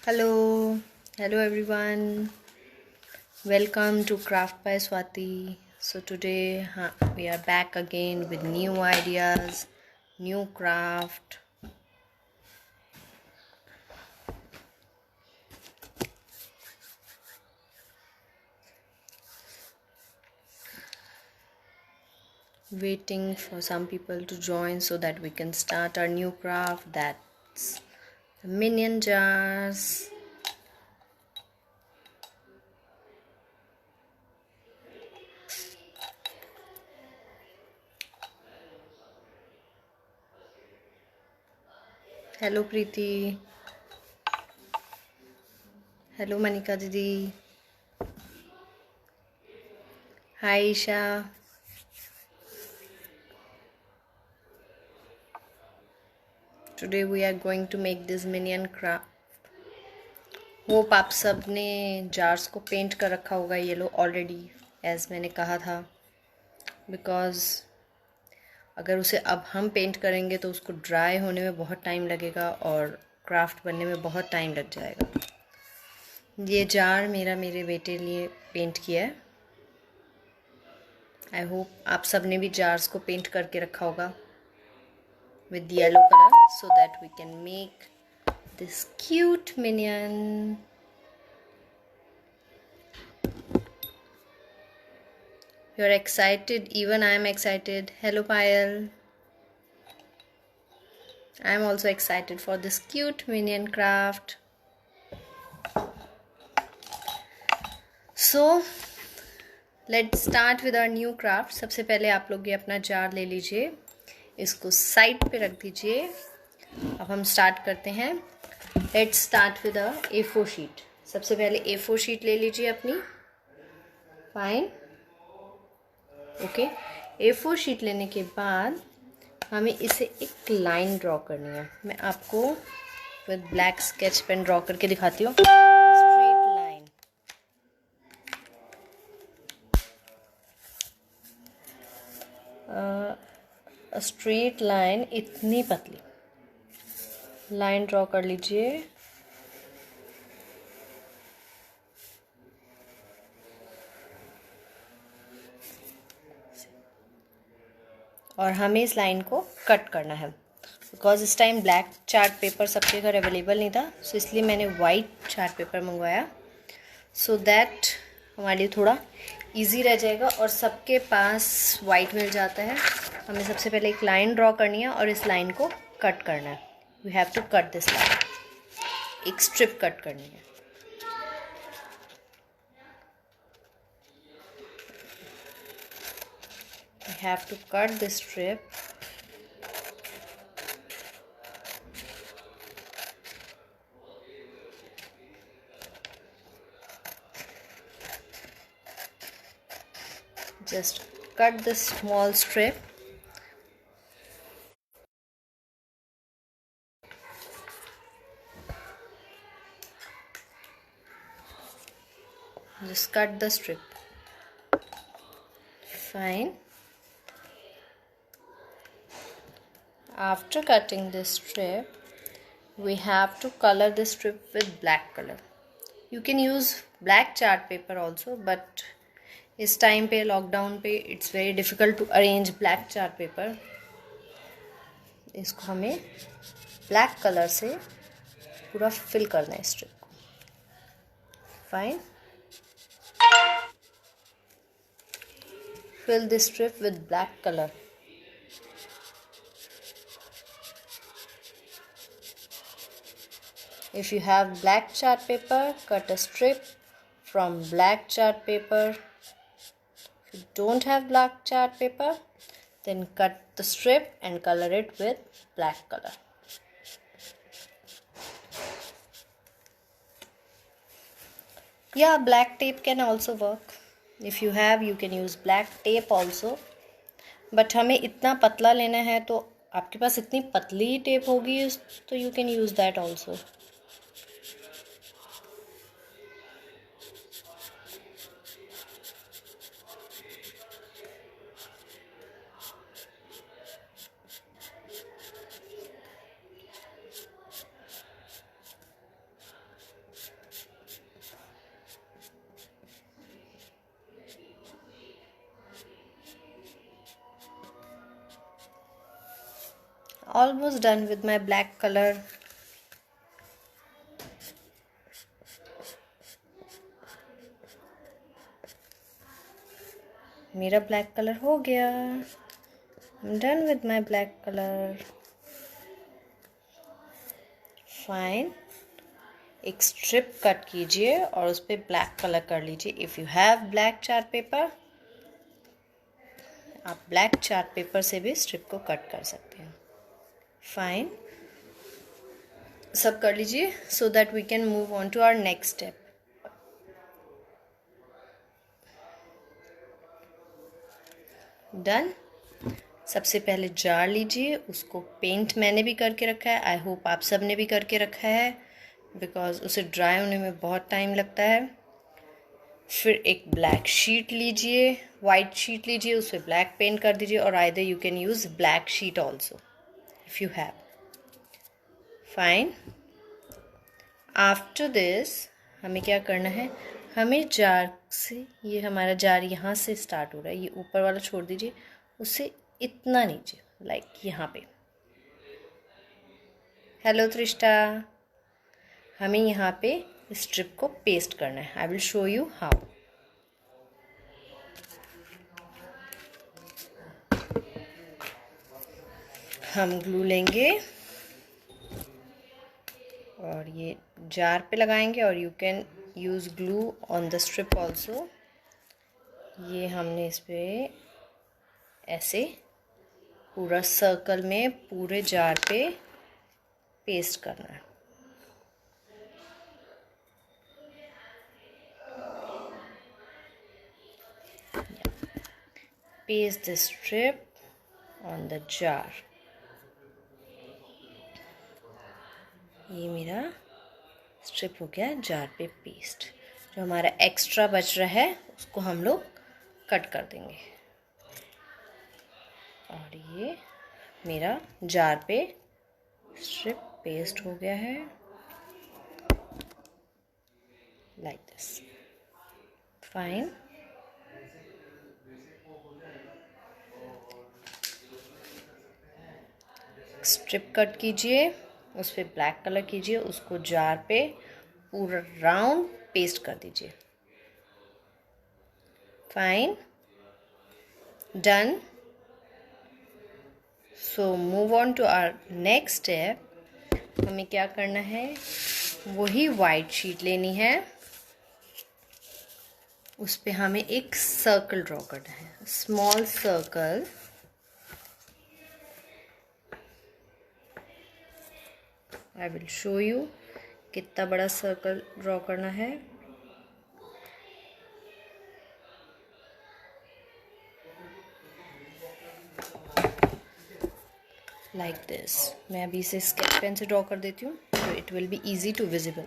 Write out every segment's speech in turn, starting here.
Hello, hello everyone. Welcome to Craft by Swati. So today we are back again with new ideas, new craft. Waiting for some people to join so that we can start our new craft. That's the minion jars. Hello Preeti. Hello Manika Didi. Hi Isha. Today we are going to make this minion craft. Hope आप सब ने jars को paint कर रखा होगा yellow already, as मैंने कहा था, बिकॉज़ अगर उसे अब हम पेंट करेंगे तो उसको ड्राई होने में बहुत टाइम लगेगा और क्राफ्ट बनने में बहुत टाइम लग जाएगा। ये जार मेरे बेटे लिए पेंट किया है। आई होप आप सब ने भी जार्स को पेंट करके रखा होगा with yellow colour so that we can make this cute minion. You're excited, even I am excited. Hello Payal. I am also excited for this cute minion craft. So let's start with our new craft. सबसे पहले आप लोग ये अपना jar ले लीजिए, इसको side पे रख दीजिए। अब हम स्टार्ट करते हैं। Let's start with a A4 sheet. सबसे पहले A4 sheet ले लीजिए अपनी। Fine, okay. A4 शीट लेने के बाद हमें इसे एक लाइन ड्रॉ करनी है। मैं आपको with black sketch pen draw करके दिखाती हूँ। स्ट्रेट लाइन, स्ट्रेट लाइन, इतनी पतली लाइन ड्रॉ कर लीजिए। और हमें इस लाइन को कट करना है, बिकॉज इस टाइम ब्लैक चार्ट पेपर सबके घर अवेलेबल नहीं था, सो इसलिए मैंने वाइट चार्ट पेपर मंगवाया सो दैट हमारे लिए थोड़ा इजी रह जाएगा। और सबके पास वाइट मिल जाता है। हमें सबसे पहले एक लाइन ड्रॉ करनी है और इस लाइन को कट करना है। We have to cut this line, एक स्ट्रिप कट करनी है। We have to cut this strip. Just cut this small strip. Just cut the strip. Fine. After cutting this strip, we have to color this strip with black color. You can use black chart paper also, but इस time पे lockdown पे it's very difficult to arrange black chart paper. इसको हमें black colour से पूरा fill करना है strip को। Fine, fill this strip with black color. If you have black chart paper, cut a strip from black chart paper. If you don't have black chart paper, then cut the strip and color it with black color. Yeah, black tape can also work. If you have, you can use black tape also. But हमें इतना पतला लेना है, तो आपके पास इतनी पतली tape होगी तो you can use that also. Almost done with my black color. मेरा ब्लैक कलर हो गया. I'm done with my black color. Fine. एक स्ट्रिप कट कीजिए और उस पर ब्लैक कलर कर लीजिए. If you have black chart paper, आप ब्लैक चार्ट पेपर से भी स्ट्रिप को कट कर सकते हैं. फाइन, सब कर लीजिए so that we can move on to our next step. Done. सबसे पहले जार लीजिए, उसको पेंट मैंने भी करके रखा है. आई होप आप सब ने भी करके रखा है, बिकॉज उसे ड्राई होने में बहुत टाइम लगता है. फिर एक ब्लैक शीट लीजिए, वाइट शीट लीजिए, उस पर ब्लैक पेंट कर दीजिए. और either you can use black sheet also if you have. Fine. After this हमें क्या करना है, हमें जार से, ये हमारा जार यहाँ से स्टार्ट हो रहा है, ये ऊपर वाला छोड़ दीजिए, उसे इतना नीचे, लाइक यहाँ पे. हेलो त्रिष्टा. हमें यहाँ पे स्ट्रिप को पेस्ट करना है. I will show you how. हम ग्लू लेंगे और ये जार पे लगाएंगे, और you can use glue on the strip also. ये हमने इस पे ऐसे पूरा सर्कल में पूरे जार पे पेस्ट करना है. Paste the strip on the jar. ये मेरा स्ट्रिप हो गया जार पे पेस्ट. जो हमारा एक्स्ट्रा बच रहा है उसको हम लोग कट कर देंगे. और ये मेरा जार पे स्ट्रिप पेस्ट हो गया है, like this. Fine. Strip cut कीजिए, उस पर ब्लैक कलर कीजिए, उसको जार पे पूरा राउंड पेस्ट कर दीजिए. Fine. Done. So move on to our next step. हमें क्या करना है, वही वाइट शीट लेनी है, उस पे हमें एक सर्कल ड्रॉ करना है, small circle. I will show you कितना बड़ा सर्कल ड्रॉ करना है. Like this. मैं अभी इसे स्केच पेन से ड्रॉ कर देती हूँ, तो it will be easy to visible.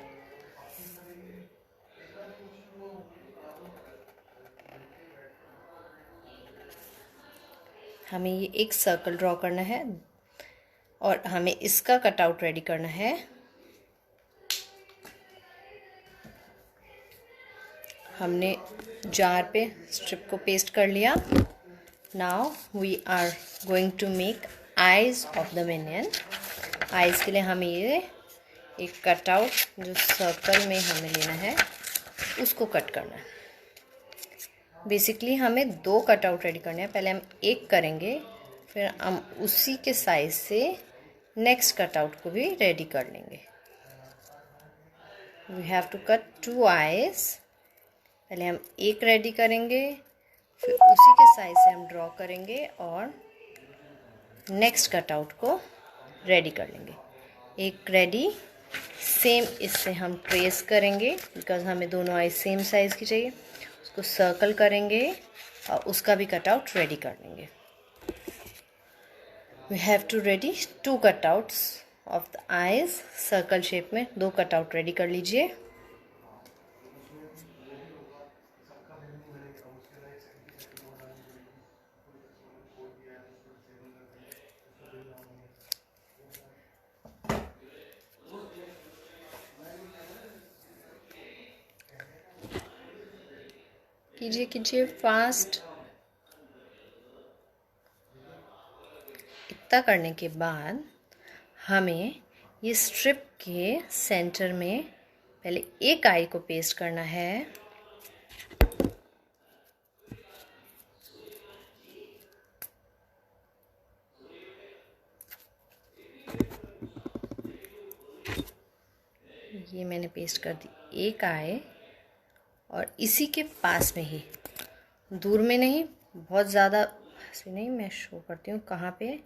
हमें ये एक सर्कल ड्रॉ करना है और हमें इसका कटआउट रेडी करना है. हमने जार पे स्ट्रिप को पेस्ट कर लिया. Now we are going to make eyes of the minion. Eyes के लिए हमें ये एक कटआउट जो सर्कल में हमें लेना है उसको कट करना है. बेसिकली हमें 2 कटआउट रेडी करने हैं. पहले हम एक करेंगे, फिर हम उसी के साइज से नेक्स्ट कटआउट को भी रेडी कर लेंगे. We have to cut 2 eyes. पहले हम एक रेडी करेंगे, फिर उसी के साइज से हम ड्रॉ करेंगे और नेक्स्ट कटआउट को रेडी कर लेंगे. एक रेडी. सेम इससे हम ट्रेस करेंगे, बिकॉज हमें दोनों आईज सेम साइज़ की चाहिए. उसको सर्कल करेंगे और उसका भी कटआउट रेडी कर लेंगे. We have to ready 2 cutouts of the eyes. Circle shape में 2 कटआउट रेडी कर लीजिए. कीजिए कीजिए फास्ट. इतना करने के बाद हमें ये स्ट्रिप के सेंटर में पहले एक आई को पेस्ट करना है। ये मैंने पेस्ट कर दी एक आई, और इसी के पास में ही, दूर में नहीं, बहुत ज़्यादा ऐसे नहीं, मैं शो करती हूँ कहाँ पे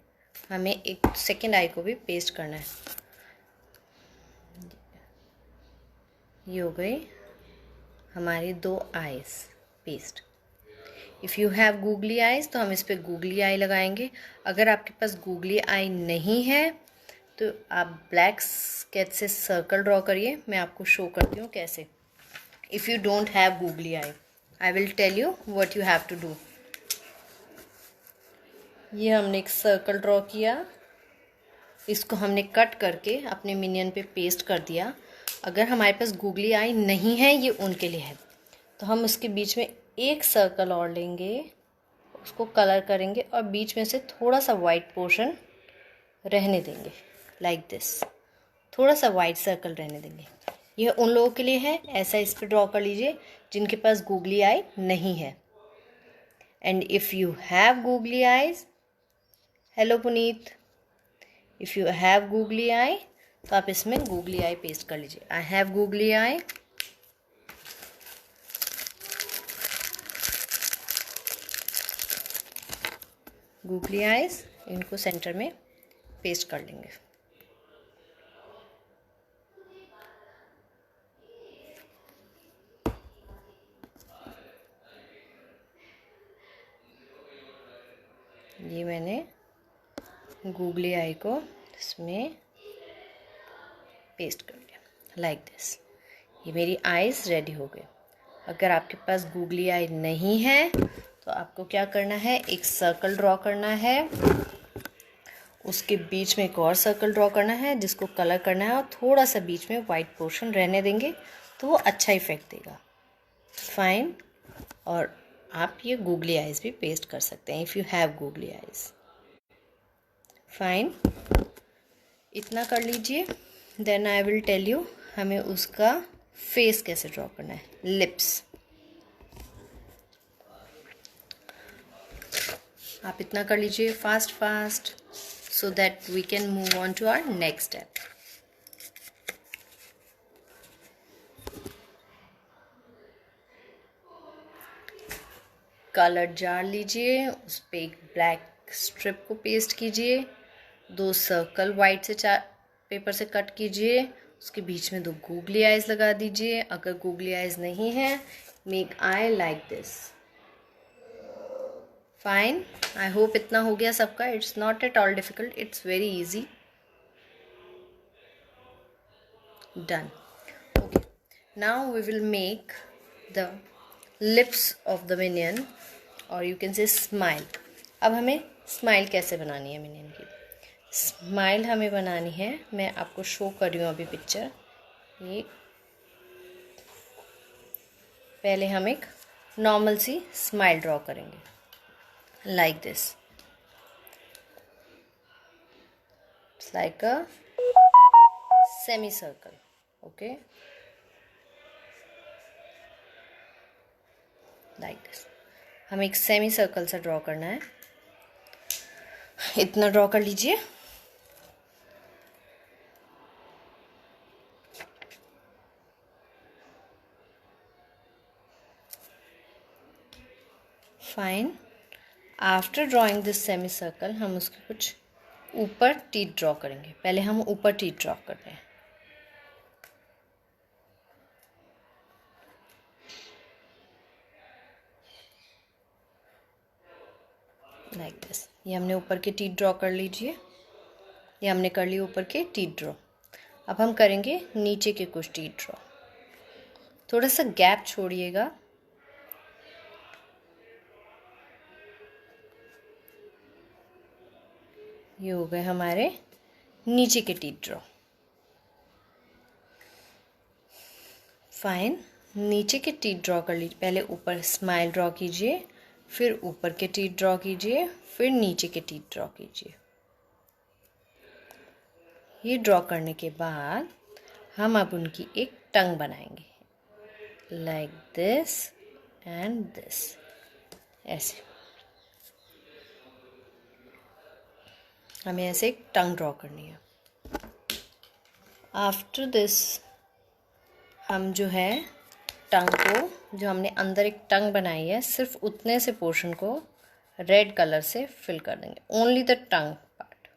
हमें एक सेकेंड आई को भी पेस्ट करना है। ये हो गई हमारी 2 eyes paste. If you have googly eyes तो हम इस पर गूगली आई लगाएंगे। अगर आपके पास गूगली आई नहीं है तो आप ब्लैक स्केच से सर्कल ड्रॉ करिए। मैं आपको शो करती हूँ कैसे। If you don't have googly eye, I will tell you what you have to do. ये हमने एक सर्कल ड्रॉ किया, इसको हमने कट करके अपने मिनियन पे पेस्ट कर दिया। अगर हमारे पास गूगली आई नहीं है, ये उनके लिए है, तो हम उसके बीच में एक सर्कल और लेंगे, उसको कलर करेंगे और बीच में से थोड़ा सा वाइट पोर्शन रहने देंगे, लाइक दिस। थोड़ा सा वाइट सर्कल रहने देंगे। यह उन लोगों के लिए है, ऐसा इस पर ड्रॉ कर लीजिए जिनके पास गूगली आई नहीं है। And if you have googly eyes, hello Puneet, if you have googly eye तो आप इसमें गूगली आई पेस्ट कर लीजिए। I have googly eye, googly eyes, इनको सेंटर में पेस्ट कर लेंगे। ये मैंने गूगली आई को इसमें पेस्ट कर लिया, लाइक दिस। ये मेरी आईज रेडी हो गई। अगर आपके पास गूगली आई नहीं है तो आपको क्या करना है, एक सर्कल ड्रॉ करना है, उसके बीच में एक और सर्कल ड्रॉ करना है जिसको कलर करना है, और थोड़ा सा बीच में वाइट पोर्शन रहने देंगे तो वो अच्छा इफेक्ट देगा। फाइन। और आप ये गूगली आईज भी पेस्ट कर सकते हैं if you have googly eyes. Fine, इतना कर लीजिए। Then I will tell you हमें उसका फेस कैसे ड्रॉ करना है, लिप्स। आप इतना कर लीजिए fast fast, so that we can move on to our next step. Colour jar लीजिए, उस पर एक ब्लैक स्ट्रिप को पेस्ट कीजिए, 2 सर्कल वाइट से पेपर से कट कीजिए, उसके बीच में 2 गूगली आईज लगा दीजिए। अगर गूगली आईज नहीं है, make eye like this. Fine, I hope इतना हो गया सबका। It's not at all difficult, it's very easy. Done. Okay, now we will make the lips of the minion, और यू कैन से स्माइल। अब हमें smile कैसे बनानी है मिनियन की। स्माइल हमें बनानी है, मैं आपको शो कर रही हूँ अभी पिक्चर। ये पहले हम एक नॉर्मल सी स्माइल ड्रॉ करेंगे, like this. It's like a semicircle, okay, like this. हमें एक सेमी सर्कल सा ड्रॉ करना है, इतना ड्रॉ कर लीजिए। Fine, after drawing this semi circle हम उसके कुछ ऊपर टीथ ड्रॉ करेंगे। पहले हम ऊपर टीथ ड्रॉ कर रहे हैं, लाइक दिस। ये हमने ऊपर के टीथ ड्रॉ कर लीजिए, ये हमने कर लिए ऊपर के टीथ ड्रॉ। अब हम करेंगे नीचे के कुछ टीथ ड्रॉ। थोड़ा सा गैप छोड़िएगा। ये हो गए हमारे नीचे के टीथ ड्रॉ। फाइन, नीचे के टीथ ड्रॉ कर लीजिए। पहले ऊपर स्माइल ड्रॉ कीजिए, फिर ऊपर के टीथ ड्रॉ कीजिए, फिर नीचे के टीथ ड्रॉ कीजिए। ये ड्रॉ करने के बाद हम अब उनकी एक टंग बनाएंगे, लाइक दिस एंड दिस, ऐसे हमें ऐसे एक टंग ड्रॉ करनी है। आफ्टर दिस हम जो है टंग को, जो हमने अंदर एक टंग बनाई है, सिर्फ उतने से पोर्शन को रेड कलर से फिल कर देंगे। ओनली द टंग पार्ट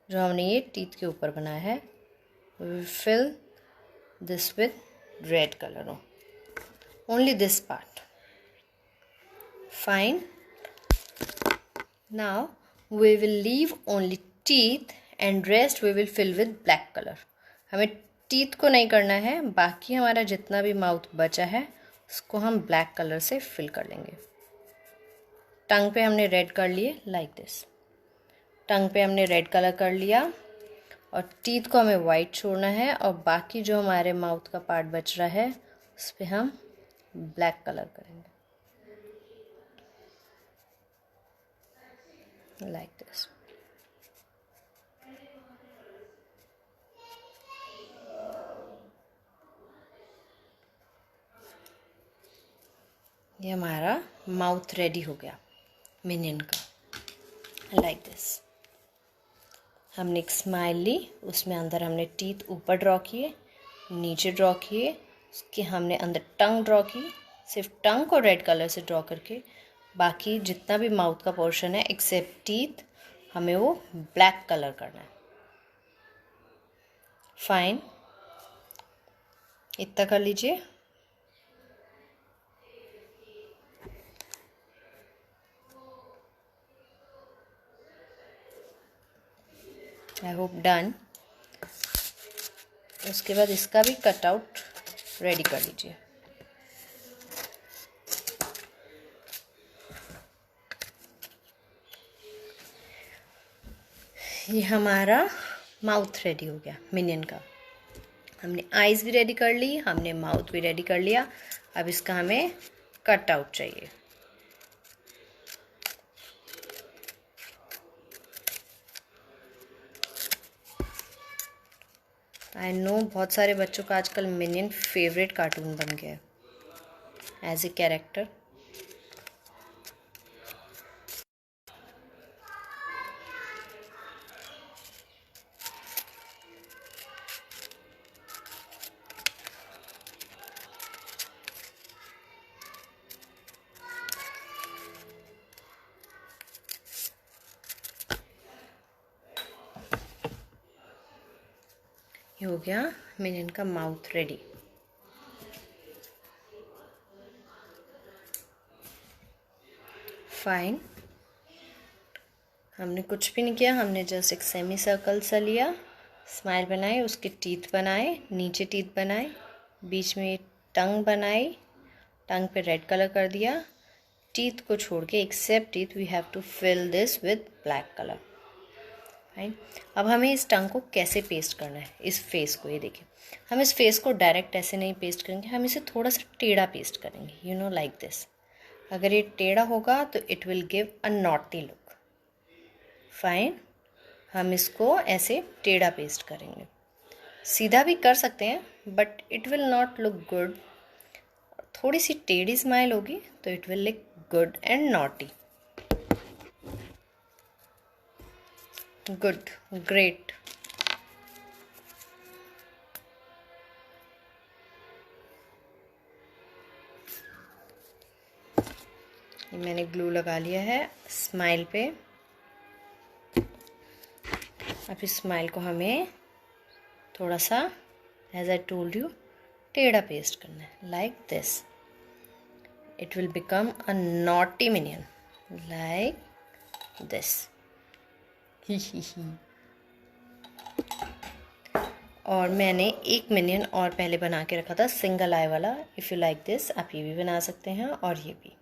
जो हमने ये टीथ के ऊपर बनाया है, we will fill this with red colour, only this part. Fine, now we will leave only teeth and rest we will fill with black colour. हमें टीथ को नहीं करना है, बाकी हमारा जितना भी माउथ बचा है उसको हम ब्लैक कलर से फिल कर लेंगे। टंग पे हमने रेड कर लिए, लाइक दिस। टंग पे हमने रेड कलर कर लिया और टीथ को हमें वाइट छोड़ना है, और बाकी जो हमारे माउथ का पार्ट बच रहा है उस पर हम ब्लैक कलर करेंगे, लाइक दिस। ये हमारा माउथ रेडी हो गया मिनियन का, लाइक दिस। हमने एक स्माइल ली, उसमें अंदर हमने टीथ ऊपर ड्रॉ किए, नीचे ड्रॉ किए, उसके हमने अंदर टंग ड्रॉ की, सिर्फ टंग को रेड कलर से ड्रॉ करके, बाकी जितना भी माउथ का पोर्शन है एक्सेप्ट टीथ हमें वो ब्लैक कलर करना है। फाइन, इतना कर लीजिए। I hope done. उसके बाद इसका भी कटआउट रेडी कर लीजिए। ये हमारा माउथ रेडी हो गया मिनियन का। हमने आईज भी रेडी कर ली, हमने माउथ भी रेडी कर लिया। अब इसका हमें कटआउट चाहिए। आई नो बहुत सारे बच्चों का आजकल मिनियन फेवरेट कार्टून बन गया है एज ए कैरेक्टर। ये हो गया मिनियन का माउथ रेडी। फाइन, हमने कुछ भी नहीं किया, हमने जस्ट एक सेमी सर्कल सा लिया, स्माइल बनाई, उसके टीथ बनाए, नीचे टीथ बनाए, बीच में टंग बनाई, टंग पे रेड कलर कर दिया, टीथ को छोड़ के except teeth we have to fill this with black colour. Fine, अब हमें इस टंग को कैसे पेस्ट करना है, इस फेस को। ये देखिए, हम इस फेस को डायरेक्ट ऐसे नहीं पेस्ट करेंगे, हम इसे थोड़ा सा टेढ़ा पेस्ट करेंगे, यू नो लाइक दिस। अगर ये टेढ़ा होगा तो it will give a naughty look. Fine, हम इसको ऐसे टेढ़ा पेस्ट करेंगे। सीधा भी कर सकते हैं but it will not look good. थोड़ी सी टेढ़ी स्माइल होगी तो it will look good and naughty. Good, great. ये मैंने ग्लू लगा लिया है स्माइल पे। अब इस स्माइल को हमें थोड़ा सा, एज आई टोल्ड यू, टेढ़ा पेस्ट करना है, like this. It will become a naughty minion, like this. और मैंने एक मिनियन और पहले बना के रखा था सिंगल आई वाला। इफ़ यू लाइक दिस आप ये भी बना सकते हैं और ये भी।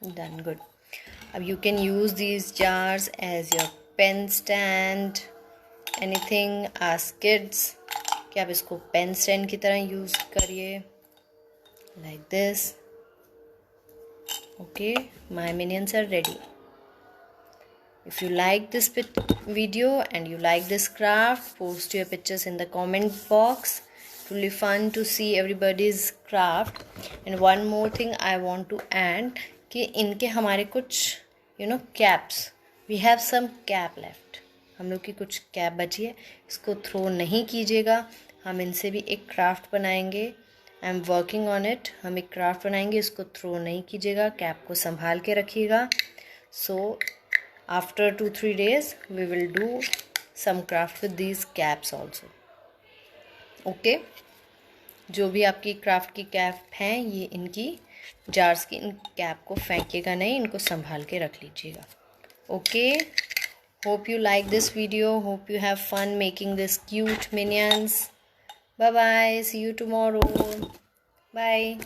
Done, good. अब you can use these jars as your pen stand, anything। ask kids कि आप इसको पेन स्टैंड की तरह यूज़ करिए, like this। Okay, my minions are ready. If you like this video and you like this craft, post your pictures in the comment box. It will be fun to see everybody's craft. And one more thing I want to add कि इनके हमारे कुछ caps. We have some cap left. हम लोग की कुछ cap बची है, इसको थ्रो नहीं कीजिएगा. हम इनसे भी एक क्राफ्ट बनाएंगे. I am working on it. हम एक क्राफ्ट बनाएंगे, इसको थ्रो नहीं कीजिएगा, कैप को संभाल के रखिएगा. सो after 2-3 days we will do some craft with these caps also. Okay, जो भी आपकी क्राफ्ट की कैप हैं, ये इनकी जार्स की इन कैप को फेंकिएगा नहीं, इनको संभाल के रख लीजिएगा. Okay, hope you like this video, hope you have fun making this cute minions. Bye bye, see you tomorrow. Bye.